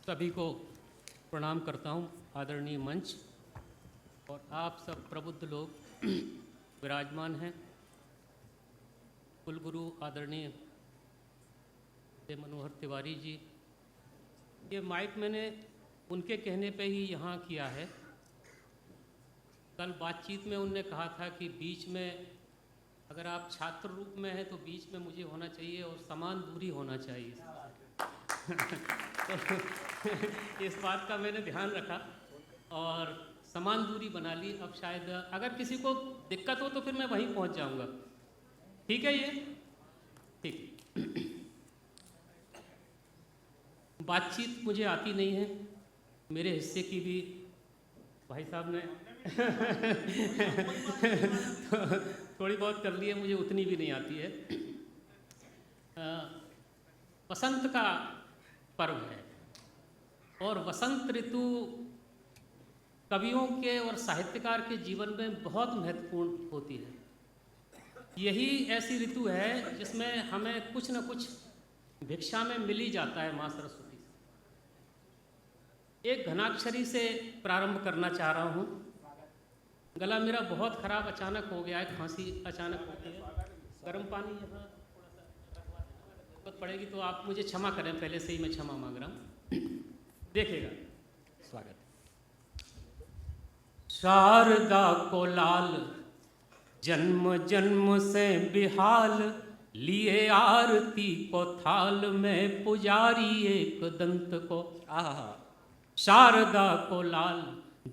सभी को प्रणाम करता हूँ, आदरणीय मंच और आप सब प्रबुद्ध लोग विराजमान हैं। कुलगुरु आदरणीय मनोहर तिवारी जी, ये माइक मैंने उनके कहने पे ही यहाँ किया है। कल बातचीत में उनने कहा था कि बीच में अगर आप छात्र रूप में हैं तो बीच में मुझे होना चाहिए और समान दूरी होना चाहिए। तो इस बात का मैंने ध्यान रखा और समान दूरी बना ली। अब शायद अगर किसी को दिक्कत हो तो फिर मैं वहीं पहुंच जाऊंगा। ठीक है, ये ठीक। बातचीत मुझे आती नहीं है, मेरे हिस्से की भी भाई साहब ने थोड़ी बहुत कर ली है, मुझे उतनी भी नहीं आती है। वसंत का पर्व है और वसंत ऋतु कवियों के और साहित्यकार के जीवन में बहुत महत्वपूर्ण होती है। यही ऐसी ऋतु है जिसमें हमें कुछ न कुछ भिक्षा में मिल ही जाता है माँ सरस्वती से। एक घनाक्षरी से प्रारंभ करना चाह रहा हूँ। गला मेरा बहुत खराब अचानक हो गया है, खांसी अचानक हो गई है। गर्म पानी यहाँ थोड़ा सा जरूरत पड़ेगी तो आप मुझे क्षमा करें, पहले से ही मैं क्षमा मांग रहा हूँ। देखिएगा, स्वागत। शारदा को लाल जन्म जन्म से बिहाल, लिए आरती को थाल में पुजारी एक दंत को। शारदा को लाल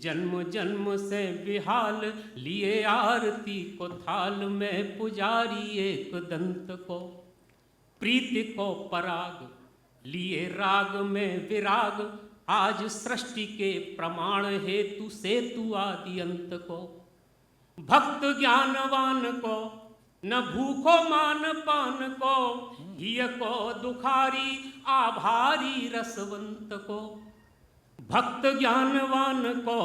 जन्म जन्म से बिहाल, लिए आरती को थाल में पुजारी एक दंत को। प्रीति को पराग लिए राग में विराग, आज सृष्टि के प्रमाण हेतु सेतु आदि अंत को। भक्त ज्ञानवान को न भूखो मान पान को, हिय को दुखारी आभारी रसवंत को। भक्त ज्ञानवान को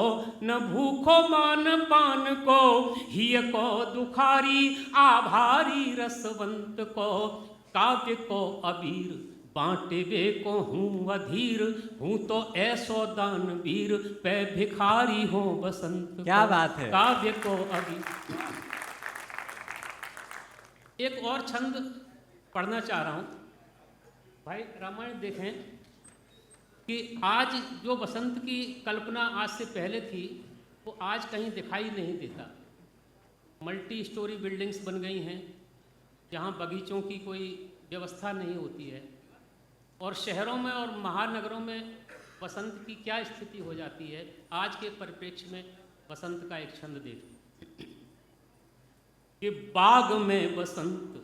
न भूखो मान पान को, हिय को दुखारी आभारी रसवंत को। काव्य को अबीर बांटे वे को हूँ अधीर, हूँ तो ऐसो दानवीर पे भिखारी हो बसंत। क्या बात है। काव्य को अबीर। एक और छंद पढ़ना चाह रहा हूँ। भाई रामायण देखें कि आज जो बसंत की कल्पना आज से पहले थी वो आज कहीं दिखाई नहीं देता। मल्टी स्टोरी बिल्डिंग्स बन गई हैं जहाँ बगीचों की कोई व्यवस्था नहीं होती है, और शहरों में और महानगरों में बसंत की क्या स्थिति हो जाती है। आज के परिप्रेक्ष्य में बसंत का एक छंद देखिए कि बाग में बसंत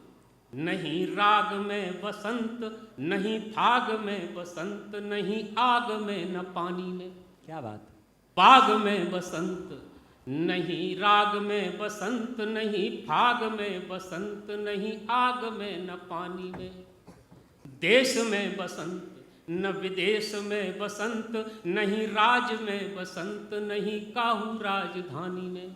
नहीं राग में बसंत, नहीं फाग में बसंत नहीं आग में न पानी में। क्या बात। बाग में बसंत नहीं राग में बसंत, नहीं फाग में बसंत नहीं आग में न पानी में। देश में बसंत न विदेश में बसंत, नहीं राज में बसंत नहीं काहू राजधानी में।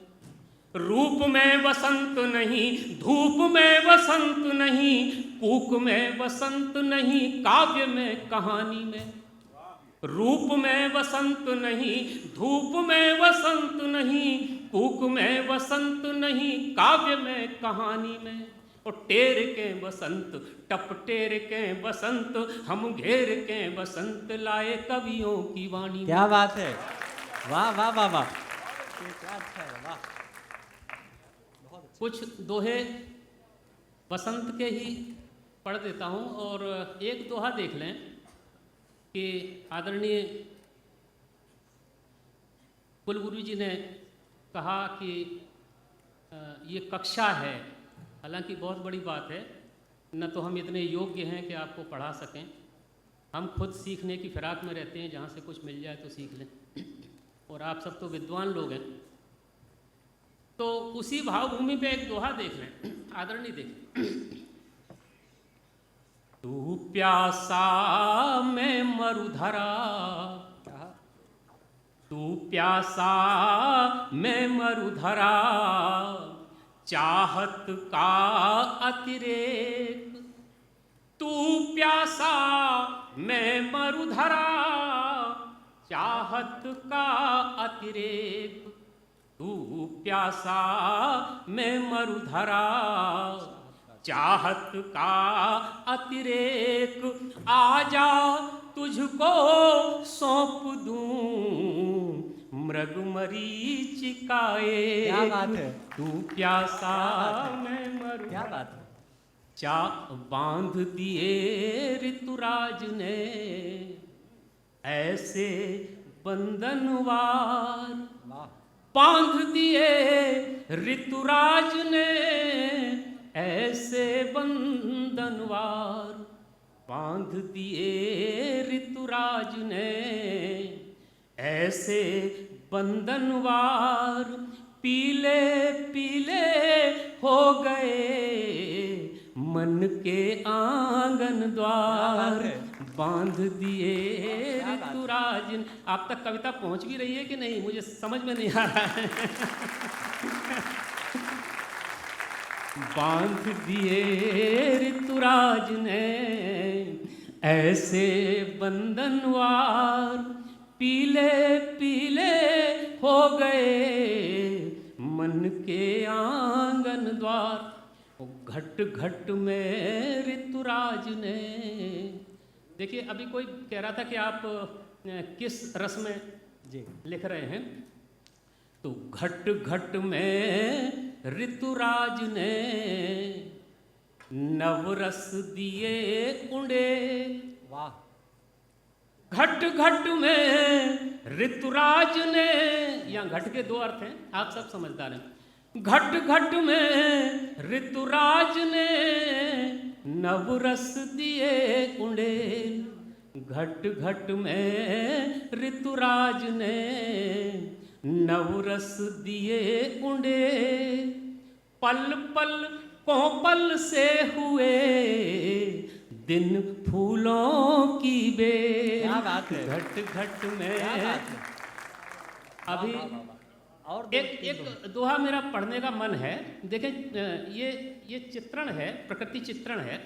रूप में बसंत नहीं धूप में बसंत नहीं, कूक में बसंत नहीं काव्य में कहानी में। रूप में बसंत नहीं धूप में बसंत नहीं, कूक में बसंत नहीं काव्य में कहानी में। और टेर के बसंत टप टेर के बसंत, हम घेर के बसंत लाए कवियों की वाणी में। क्या बात है, वाह वाह वाह वाह, क्या अच्छा है, वाह। कुछ दोहे बसंत के ही पढ़ देता हूँ और एक दोहा देख लें कि आदरणीय कुलगुरु जी ने कहा कि ये कक्षा है। हालांकि बहुत बड़ी बात है, न तो हम इतने योग्य हैं कि आपको पढ़ा सकें, हम खुद सीखने की फिराक में रहते हैं, जहाँ से कुछ मिल जाए तो सीख लें, और आप सब तो विद्वान लोग हैं। तो उसी भावभूमि पे एक दोहा देख लें, आदरणीय देख। तू प्यासा मैं मरुधरा, तू प्यासा मैं मरुधरा, चाहत का अतिरेक। तू प्यासा मैं मरुधरा, चाहत का अतिरेक, तू प्यासा मैं मरुधरा। चाहत का अतिरेक, आजा तुझको सौंप दूं मृग मरीचिकाए। क्या बात है, तू प्यासा क्या मैं मरुधरा। क्या बात है। चा बांध दिए ऋतुराज ने ऐसे बंधनवार। वाह, बांध दिए ऋतुराज ने ऐसे बंधनवार। बांध दिए ऋतुराज ने ऐसे बंधनवार। पीले पीले हो गए मन के आंगन द्वार। बांध दिए ऋतुराज ने। आप तक कविता पहुंच भी रही है कि नहीं, मुझे समझ में नहीं आ रहा है। बांध दिए ऋतुराज ने ऐसे बंधनवार। पीले पीले हो गए मन के आंगन द्वार। घट घट में ऋतुराज ने। देखिए, अभी कोई कह रहा था कि आप किस रस में जी लिख रहे हैं, तो घट घट में ऋतुराज ने नवरस दिए उड़े। वाह, घट घट में ऋतुराज ने, यहाँ घट के दो अर्थ हैं, आप सब समझदार हैं। घट घट में ऋतुराज ने नवरस दिए उड़े। घट घट में ऋतुराज ने नवरस दिए उड़े। पल पल कोपल से हुए दिन फूलों की बेल। क्या बात है, घट घट में। क्या बात है। अभी वाह, वाह, वाह, वाह। और दो, तीन एक दो। दोहा मेरा पढ़ने का मन है। देखें, ये चित्रण है, प्रकृति चित्रण है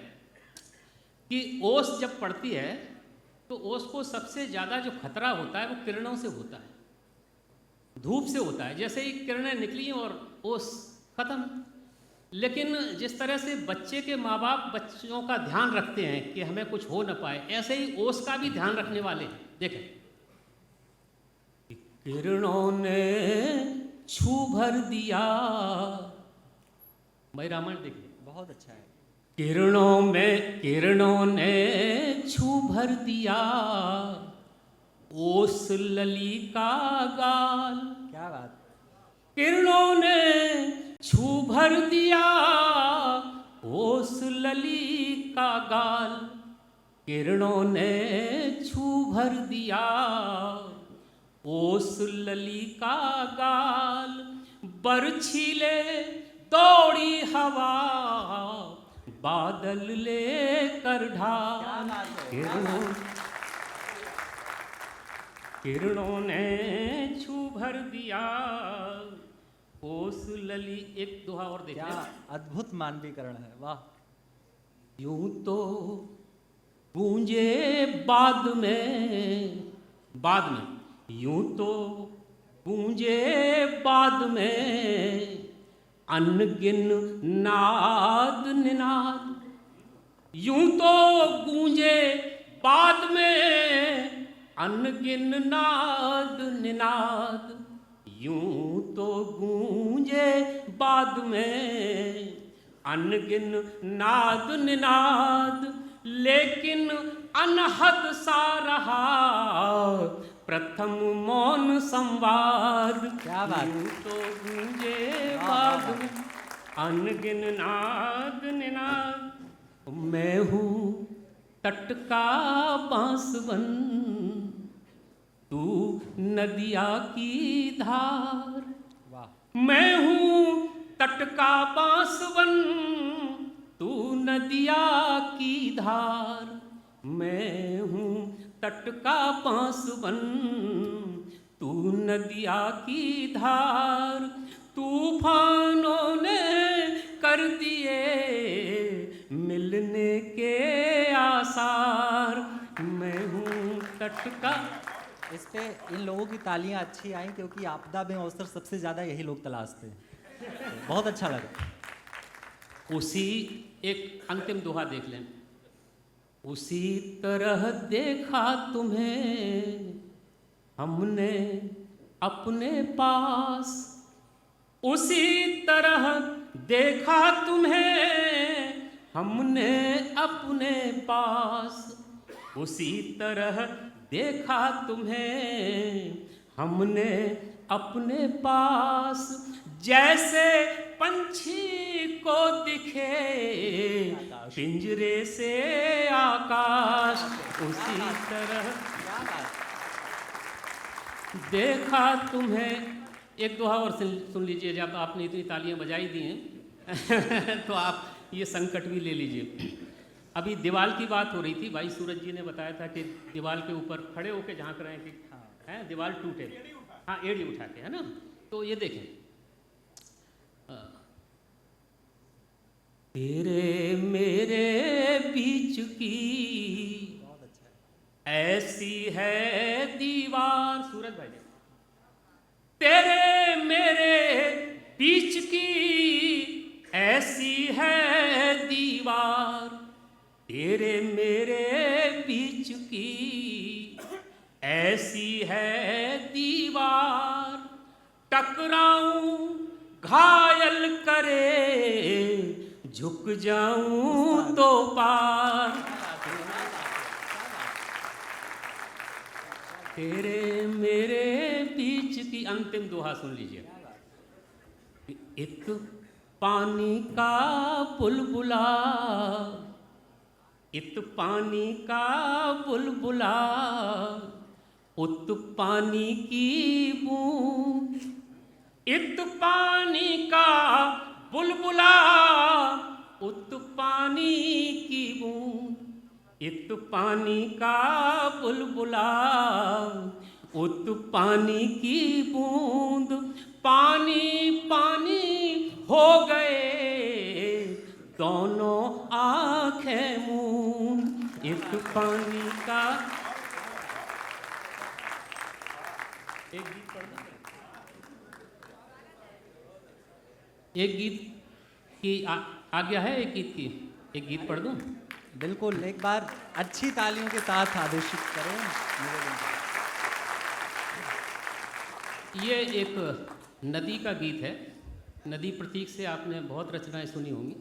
कि ओस जब पड़ती है तो ओस को सबसे ज़्यादा जो खतरा होता है वो किरणों से होता है, धूप से होता है। जैसे ही किरणें निकली और ओस खत्म। लेकिन जिस तरह से बच्चे के माँ बाप बच्चों का ध्यान रखते हैं कि हमें कुछ हो न पाए, ऐसे ही ओस का भी ध्यान रखने वाले हैं। देखें, किरणों ने छू भर दिया। भाई रामायण देखिए, बहुत अच्छा है। किरणों ने छू भर दिया ओस लली का गाल। क्या बात, किरणों ने छू भर दिया ओस लली का गाल। किरणों ने छू भर दिया ओस लली का गाल। बरछीले दौड़ी हवा बादल ले कर ढाल। किरणों ने छू भर दिया ओस लली। एक दोहा और क्या देखिए। अद्भुत मानवीकरण है। वाह, यूं तो गूंजे बाद में यूं तो गूंजे बाद में अनगिन नाद निनाद। यूं तो गूंजे बाद में अनगिन नाद निनाद। यूं तो गूंजे बाद में अनगिन नाद निनाद। लेकिन अनहद सा रहा प्रथम मौन संवाद। क्या बात। यूं तो गूंजे वाह, बाद वाह, में अनगिन नाद निनाद। मैं हूँ तट का बांसवन, तू नदिया की धार। वाह, मैं हूँ तट का बांसवन, तू नदिया की धार। मैं हूँ तट का बांसवन, तू नदिया की धार। तूफानों ने कर दिए मिलने के आसार। मैं हूँ तट का इस पे इन लोगों की तालियां अच्छी आई क्योंकि आपदा में अवसर सबसे ज़्यादा यही लोग तलाशते हैं। तो बहुत अच्छा लगा। उसी एक अंतिम दोहा देख लें। उसी तरह देखा तुम्हें हमने अपने पास, उसी तरह देखा तुम्हें हमने अपने पास, उसी तरह देखा तुम्हें हमने अपने पास, जैसे पंछी को दिखे पिंजरे से आकाश, उसी तरह देखा तुम्हें। एक दोहा और सुन लीजिए, जब आपने इतनी तालियां बजाई दी हैं तो आप ये संकट भी ले लीजिए। अभी दीवार की बात हो रही थी, भाई सूरज जी ने बताया था कि दीवार के ऊपर खड़े होकर झांक रहे हैं कि हैं दीवार टूटे, हाँ एड़ी उठा के, है ना। तो ये देखें, तेरे मेरे बीच की ऐसी है दीवार, सूरज भाई ने, तेरे मेरे बीच की ऐसी है दीवार, तेरे मेरे बीच की ऐसी है दीवार, टकराऊं घायल करे झुक जाऊं तो पार, तेरे मेरे बीच की। अंतिम दोहा सुन लीजिए। एक पानी का बुलबुला, इत पानी का बुलबुला, उत पानी की बूंद, इत पानी का बुलबुला, उत पानी की बूंद, इत पानी का बुलबुला, उत पानी की बूंद, पानी पानी हो गए दोनों आंखें मूंद, इत पानी का। एक गीत पढ़ना, एक गीत की आज्ञा है, एक गीत की, एक गीत पढ़ दूं? बिल्कुल, एक बार अच्छी तालियों के साथ आदेशित करें। ये एक नदी का गीत है। नदी प्रतीक से आपने बहुत रचनाएं सुनी होंगी।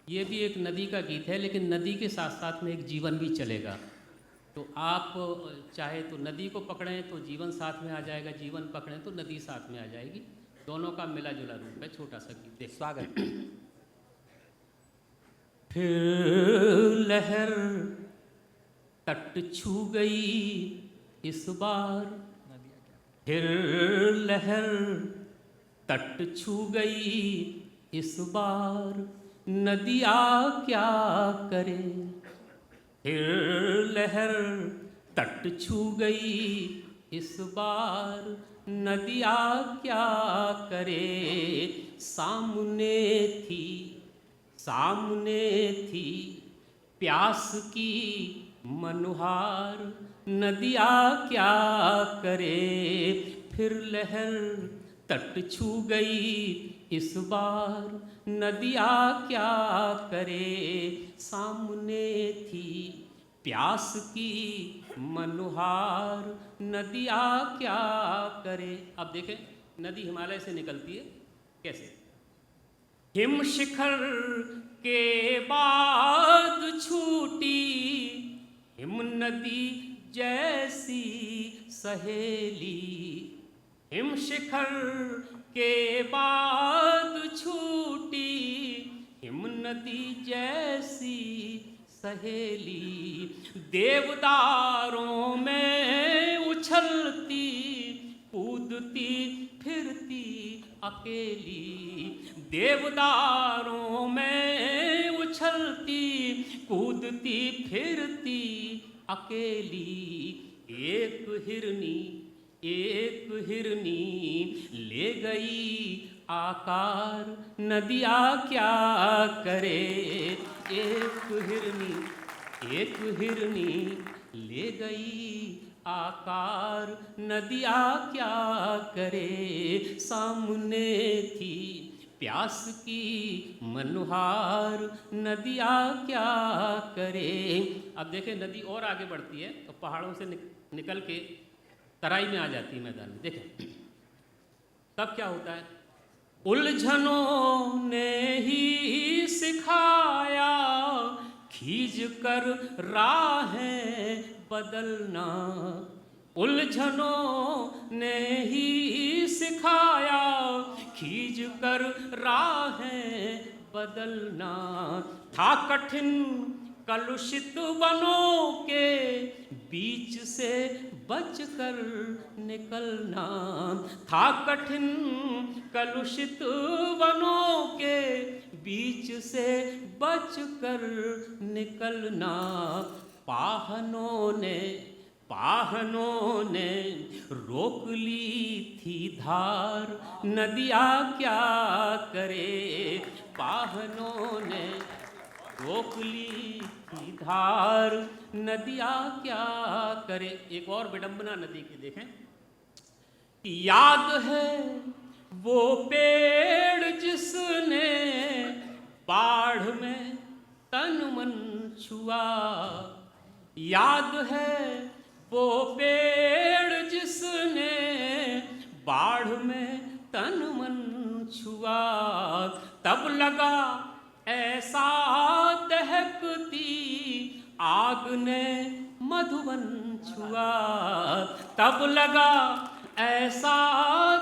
ये भी एक नदी का गीत है, लेकिन नदी के साथ साथ में एक जीवन भी चलेगा। तो आप चाहे तो नदी को पकड़ें तो जीवन साथ में आ जाएगा, जीवन पकड़ें तो नदी साथ में आ जाएगी। दोनों का मिला जुला रूप है। छोटा सा गीत देख। स्वागत। फिर लहर तट छू गई इस बार, फिर लहर तट छू गई इस बार, नदिया क्या करे। फिर लहर तट छू गई इस बार, नदिया क्या करे। सामने थी, सामने थी प्यास की मनुहार, नदिया क्या करे। फिर लहर तट छू गई इस बार, नदिया क्या करे। सामने थी प्यास की मनुहार, नदिया क्या करे। अब देखें, नदी हिमालय से निकलती है कैसे। हिम शिखर के बाद छूटी हिम नदी जैसी सहेली, हिम शिखर के बाद छूटी हिम नदी जैसी सहेली। देवदारों में उछलती कूदती फिरती अकेली, देवदारों में उछलती कूदती फिरती अकेली। एक हिरनी, एक हिरनी ले गई आकार, नदिया क्या करे। एक हिरनी, एक हिरनी ले गई आकार, नदिया क्या करे, सामने थी प्यास की मनुहार, नदिया क्या करे। अब देखें नदी और आगे बढ़ती है तो पहाड़ों से निकल के तराई में आ जाती है मैदान में। देखें तब क्या होता है, उलझनों ने ही सिखाया खींच कर राहें बदलना, उलझनों ने ही सिखाया खींच कर राहें बदलना। था कठिन कलुषित वनों के बीच से बचकर निकलना, था कठिन कलुषित वनों के बीच से बचकर निकलना। पाहनों ने रोक ली थी धार, नदिया क्या करे, पाहनों ने रोक ली थी धार, नदिया क्या करे। एक और विडंबना नदी की देखें, याद है वो पेड़ जिसने बाढ़ में तन मन छुआ, याद है वो पेड़ जिसने बाढ़ में तन मन छुआ। तब लगा ऐसा दहकती आग ने मधुबन छुआ, तब लगा ऐसा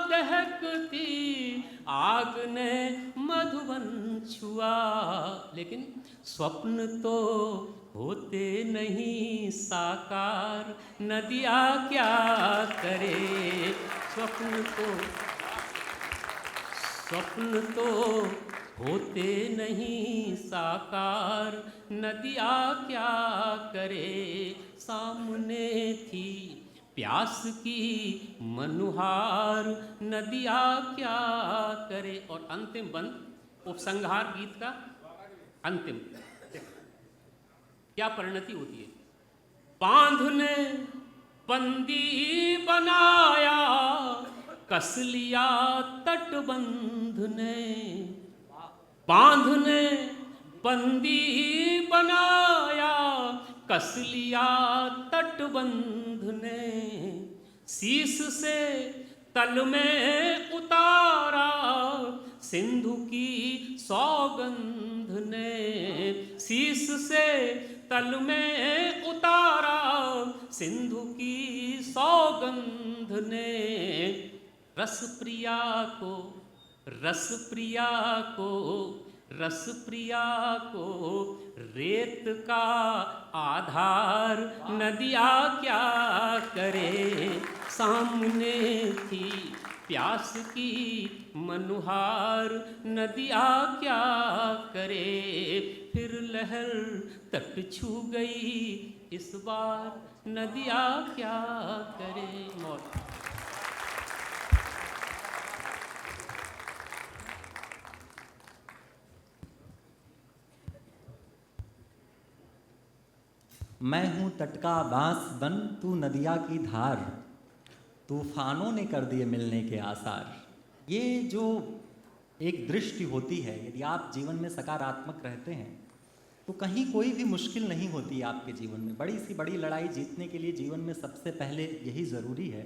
दहकती आग ने मधुबन छुआ। लेकिन स्वप्न तो होते नहीं साकार, नदिया क्या करे, स्वप्न तो होते नहीं साकार, नदिया क्या करे, सामने थी प्यास की मनुहार, नदिया क्या करे। और अंतिम बंद उपसंहार गीत का अंतिम क्या परिणति होती है, बांध ने बंदी बनाया कस लिया तटबंध ने, बांध ने बंदी बनाया कस लिया तटबंध ने, शीश से तल में उतारा सिंधु की सौगंध ने, शीश से तल में उतारा सिंधु की सौगंध ने। रस प्रिया को रेत का आधार, नदिया क्या करे, सामने थी प्यास की मनुहार, नदिया क्या करे। फिर लहर तट छू गई इस बार, नदिया क्या करे। मौत मैं हूँ तटका बांस बन तू नदिया की धार, तूफानों ने कर दिए मिलने के आसार। ये जो एक दृष्टि होती है, यदि आप जीवन में सकारात्मक रहते हैं तो कहीं कोई भी मुश्किल नहीं होती आपके जीवन में। बड़ी सी बड़ी लड़ाई जीतने के लिए जीवन में सबसे पहले यही ज़रूरी है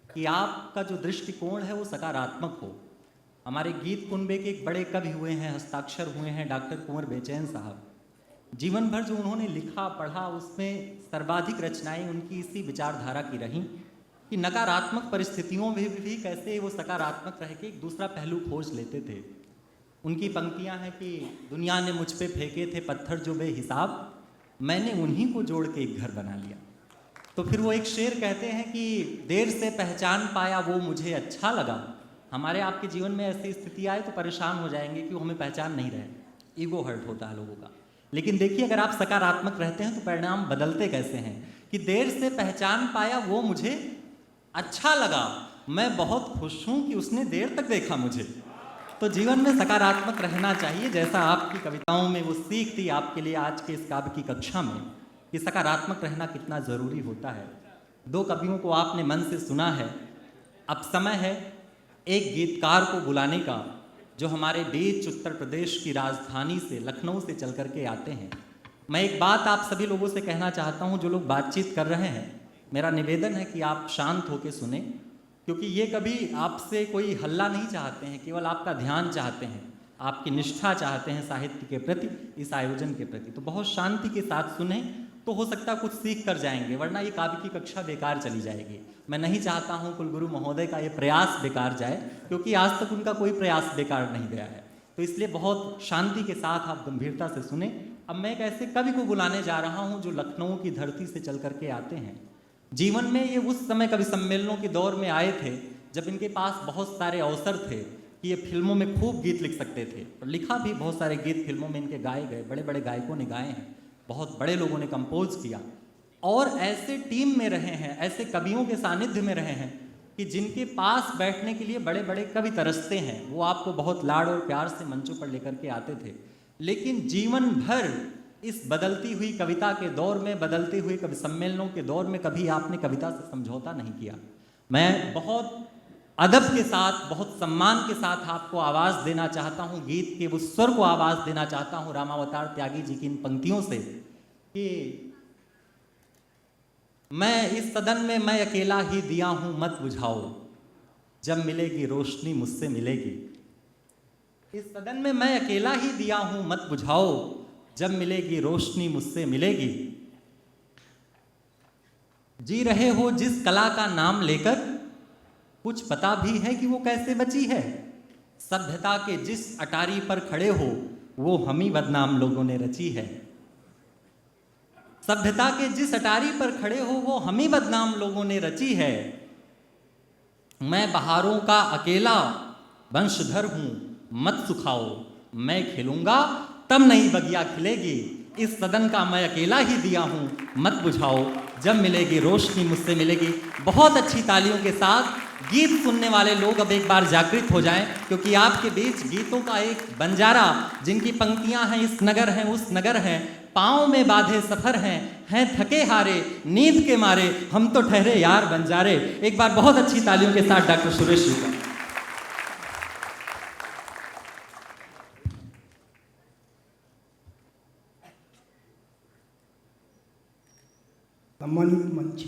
कि आपका जो दृष्टिकोण है वो सकारात्मक हो। हमारे गीत कुनबे के एक बड़े कवि हुए हैं, हस्ताक्षर हुए हैं डॉक्टर कुंवर बेचैन साहब। जीवन भर जो उन्होंने लिखा पढ़ा उसमें सर्वाधिक रचनाएं उनकी इसी विचारधारा की रहीं कि नकारात्मक परिस्थितियों में भी कैसे वो सकारात्मक रह के एक दूसरा पहलू खोज लेते थे। उनकी पंक्तियां हैं कि दुनिया ने मुझ पे फेंके थे पत्थर जो बेहिसाब, मैंने उन्हीं को जोड़ के एक घर बना लिया। तो फिर वो एक शेर कहते हैं कि देर से पहचान पाया वो मुझे अच्छा लगा। हमारे आपके जीवन में ऐसी स्थिति आए तो परेशान हो जाएंगे कि वो हमें पहचान नहीं रहे, ईगो हर्ट होता है लोगों का। लेकिन देखिए अगर आप सकारात्मक रहते हैं तो परिणाम बदलते कैसे हैं कि देर से पहचान पाया वो मुझे अच्छा लगा, मैं बहुत खुश हूँ कि उसने देर तक देखा मुझे। तो जीवन में सकारात्मक रहना चाहिए, जैसा आपकी कविताओं में वो सीख थी आपके लिए आज के इस काव्य की कक्षा में कि सकारात्मक रहना कितना ज़रूरी होता है। दो कवियों को आपने मन से सुना है। अब समय है एक गीतकार को बुलाने का, जो हमारे बीच उत्तर प्रदेश की राजधानी से, लखनऊ से चल कर के आते हैं। मैं एक बात आप सभी लोगों से कहना चाहता हूं, जो लोग बातचीत कर रहे हैं, मेरा निवेदन है कि आप शांत होकर सुने, क्योंकि ये कभी आपसे कोई हल्ला नहीं चाहते हैं, केवल आपका ध्यान चाहते हैं, आपकी निष्ठा चाहते हैं साहित्य के प्रति, इस आयोजन के प्रति। तो बहुत शांति के साथ सुने, तो हो सकता है कुछ सीख कर जाएंगे, वरना ये काव्य की कक्षा बेकार चली जाएगी। मैं नहीं चाहता हूँ कुलगुरु महोदय का ये प्रयास बेकार जाए, क्योंकि आज तक उनका कोई प्रयास बेकार नहीं गया है। तो इसलिए बहुत शांति के साथ आप गंभीरता से सुने। अब मैं एक ऐसे कवि को बुलाने जा रहा हूँ जो लखनऊ की धरती से चल करके आते हैं। जीवन में ये उस समय कवि सम्मेलनों के दौर में आए थे जब इनके पास बहुत सारे अवसर थे कि ये फिल्मों में खूब गीत लिख सकते थे, और लिखा भी बहुत सारे गीत फिल्मों में इनके गाए गए, बड़े बड़े गायकों ने गाए हैं, बहुत बड़े लोगों ने कंपोज किया, और ऐसे टीम में रहे हैं, ऐसे कवियों के सानिध्य में रहे हैं कि जिनके पास बैठने के लिए बड़े बड़े कवि तरसते हैं। वो आपको बहुत लाड़ और प्यार से मंचों पर लेकर के आते थे, लेकिन जीवन भर इस बदलती हुई कविता के दौर में, बदलते हुए कवि सम्मेलनों के दौर में कभी आपने कविता से समझौता नहीं किया। मैं बहुत अदब के साथ, बहुत सम्मान के साथ आपको आवाज़ देना चाहता हूँ, गीत के उस स्वर को आवाज़ देना चाहता हूँ रामावतार त्यागी जी की इन पंक्तियों से कि मैं इस सदन में मैं अकेला ही दिया हूँ मत बुझाओ, जब मिलेगी रोशनी मुझसे मिलेगी। इस सदन में मैं अकेला ही दिया हूँ मत बुझाओ, जब मिलेगी रोशनी मुझसे मिलेगी। जी रहे हो जिस कला का नाम लेकर, कुछ पता भी है कि वो कैसे बची है। सभ्यता के जिस अटारी पर खड़े हो, वो हम ही बदनाम लोगों ने रची है। सभ्यता के जिस अटारी पर खड़े हो, वो हम ही बदनाम लोगों ने रची है। मैं बहारों का अकेला वंशधर हूं, मत सुखाओ, मैं खिलूंगा तब नई बगिया खिलेगी। इस सदन का मैं अकेला ही दिया हूं मत बुझाओ, जब मिलेगी रोशनी मुझसे मिलेगी। बहुत अच्छी तालियों के साथ गीत सुनने वाले लोग अब एक बार जागृत हो जाएं, क्योंकि आपके बीच गीतों का एक बंजारा, जिनकी पंक्तियां हैं इस नगर हैं उस नगर हैं, पाँव में बांधे सफर हैं थके हारे नींद के मारे, हम तो ठहरे यार बंजारे। एक बार बहुत अच्छी तालियों के साथ डॉक्टर सुरेश जी का। सम्मानित मंच